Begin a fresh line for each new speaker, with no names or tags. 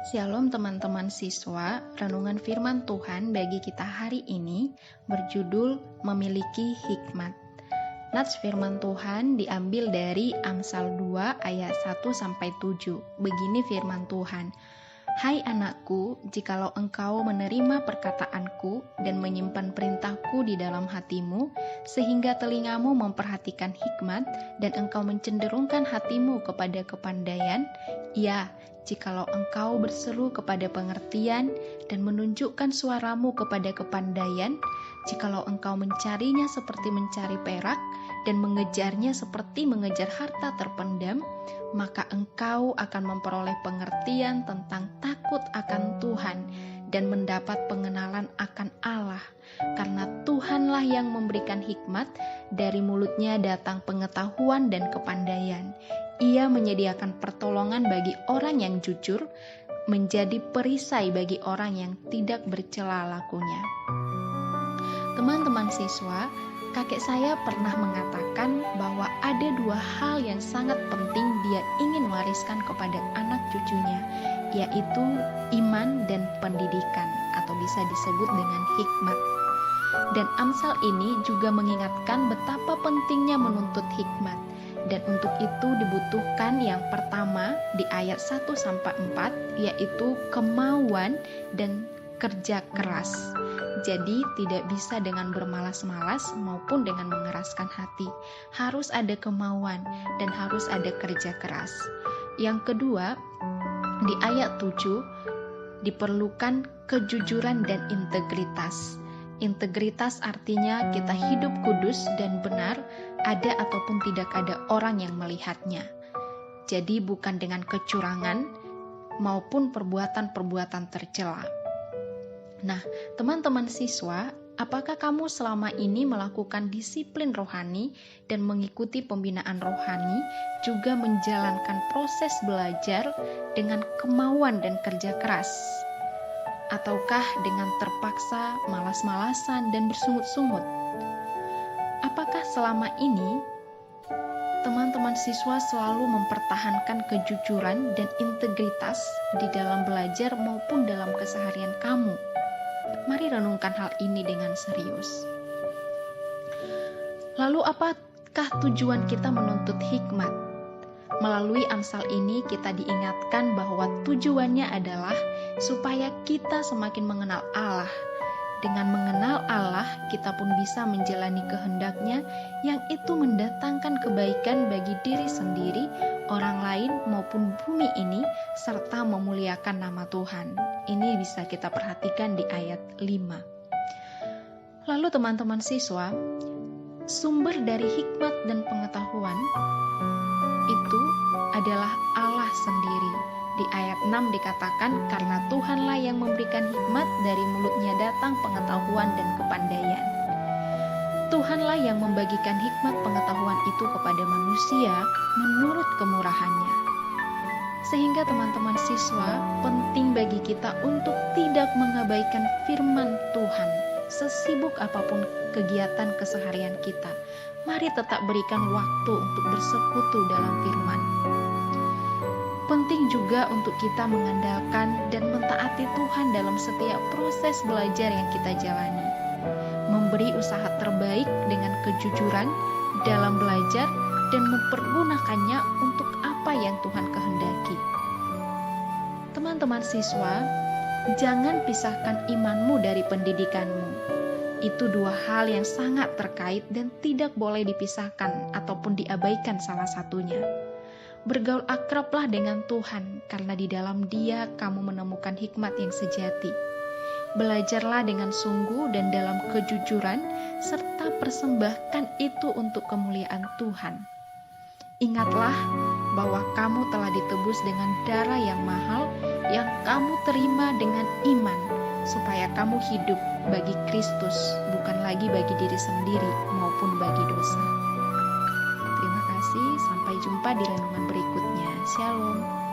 Shalom teman-teman siswa, renungan firman Tuhan bagi kita hari ini berjudul Memiliki Hikmat. Nats firman Tuhan diambil dari Amsal 2 ayat 1-7. Begini firman Tuhan: Hai anakku, jikalau engkau menerima perkataanku dan menyimpan perintahku di dalam hatimu, sehingga telingamu memperhatikan hikmat dan engkau mencenderungkan hatimu kepada kepandaian, ya, jikalau engkau berseru kepada pengertian dan menunjukkan suaramu kepada kepandaian, jikalau engkau mencarinya seperti mencari perak dan mengejarnya seperti mengejar harta terpendam, maka engkau akan memperoleh pengertian tentang takut akan Tuhan dan mendapat pengenalan akan Allah, karena Tuhanlah yang memberikan hikmat, dari mulutnya datang pengetahuan dan kepandaian. Ia menyediakan pertolongan bagi orang yang jujur, menjadi perisai bagi orang yang tidak bercela lakunya. Teman-teman siswa, kakek saya pernah mengatakan bahwa ada dua hal yang sangat penting dia ingin wariskan kepada anak cucunya, yaitu iman dan pendidikan, atau bisa disebut dengan hikmat. Dan Amsal ini juga mengingatkan betapa pentingnya menuntut hikmat. Dan untuk itu dibutuhkan yang pertama di ayat 1-4, yaitu kemauan dan kerja keras. Jadi tidak bisa dengan bermalas-malas maupun dengan mengeraskan hati. Harus ada kemauan dan harus ada kerja keras. Yang kedua, di ayat 7 diperlukan kejujuran dan integritas. Integritas artinya kita hidup kudus dan benar, ada ataupun tidak ada orang yang melihatnya. Jadi bukan dengan kecurangan maupun perbuatan-perbuatan tercela. Nah, teman-teman siswa, apakah kamu selama ini melakukan disiplin rohani dan mengikuti pembinaan rohani, juga menjalankan proses belajar dengan kemauan dan kerja keras? Ataukah dengan terpaksa, malas-malasan, dan bersungut-sungut? Apakah selama ini teman-teman siswa selalu mempertahankan kejujuran dan integritas di dalam belajar maupun dalam keseharian kamu? Mari renungkan hal ini dengan serius. Lalu apakah tujuan kita menuntut hikmat? Melalui Amsal ini kita diingatkan bahwa tujuannya adalah supaya kita semakin mengenal Allah. Dengan mengenal Allah, kita pun bisa menjalani kehendak-Nya yang itu mendatangkan kebaikan bagi diri sendiri, orang lain maupun bumi ini, serta memuliakan nama Tuhan. Ini bisa kita perhatikan di ayat 5. Lalu teman-teman siswa, sumber dari hikmat dan pengetahuan itu adalah Allah sendiri. Di ayat 6 dikatakan, karena Tuhanlah yang memberikan hikmat, dari mulutnya datang pengetahuan dan kepandaian. Tuhanlah yang membagikan hikmat pengetahuan itu kepada manusia menurut kemurahannya. Sehingga teman-teman siswa, penting bagi kita untuk tidak mengabaikan firman Tuhan. Sesibuk apapun kegiatan keseharian kita, mari tetap berikan waktu untuk bersekutu dalam firman. Penting juga untuk kita mengandalkan dan mentaati Tuhan dalam setiap proses belajar yang kita jalani. Memberi usaha terbaik dengan kejujuran dalam belajar dan mempergunakannya untuk apa yang Tuhan kehendaki. Teman-teman siswa, jangan pisahkan imanmu dari pendidikanmu. Itu dua hal yang sangat terkait dan tidak boleh dipisahkan ataupun diabaikan salah satunya. Bergaul akrablah dengan Tuhan, karena di dalam Dia kamu menemukan hikmat yang sejati. Belajarlah dengan sungguh dan dalam kejujuran, serta persembahkan itu untuk kemuliaan Tuhan. Ingatlah bahwa kamu telah ditebus dengan darah yang mahal, yang kamu terima dengan iman, supaya kamu hidup bagi Kristus, bukan lagi bagi diri sendiri maupun bagi dosa. Terima kasih, sampai jumpa di renungan berikutnya. Shalom.